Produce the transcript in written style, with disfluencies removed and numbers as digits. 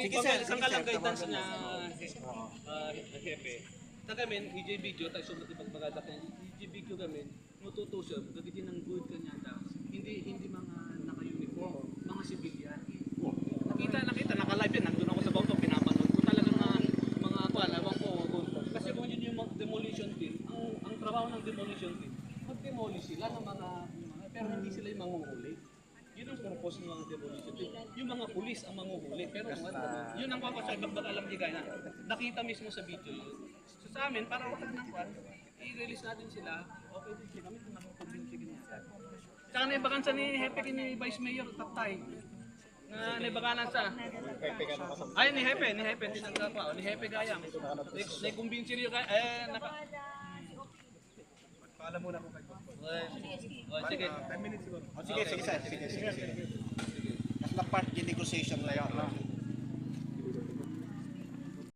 Sige sir, isang kalang guidance na hepe. Ta kami EJ video tayo sumot ipagpagada kay EJ video kami mututuso gagiti ng good kanya daw. Hindi mga naka-uniform, mga civilian. Nakita naka-live yan, nandun ako sa bawto pinapanood ko talaga mga kuan ko. Kasi kung yun yung demolition team, ang trabaho ng demolition team, mag-demolish sila ng mga pero hindi sila yung manguhuli. Yun ang purpose ng mga demolition team. Yung mga pulis ang manguhuli. Pero yun ang papasagdag alam di kaya na. Nakita mismo sa video yun. So, sa amin, para wala ng kwan, i-release natin sila. Okay din sila kami kung nakapag-convince ganyan. Tsaka na ibakansa ni Hepe ni Vice Mayor Tatay. Na naibakansa sa. Ay, ni Hepe, tinangga pa. Ni Hepe Gayam. Nai-convince niyo kaya, Paalam muna ako kay sige. 10 minutes siguro. Sige sir, sige. Mas na part yung negotiation na yun.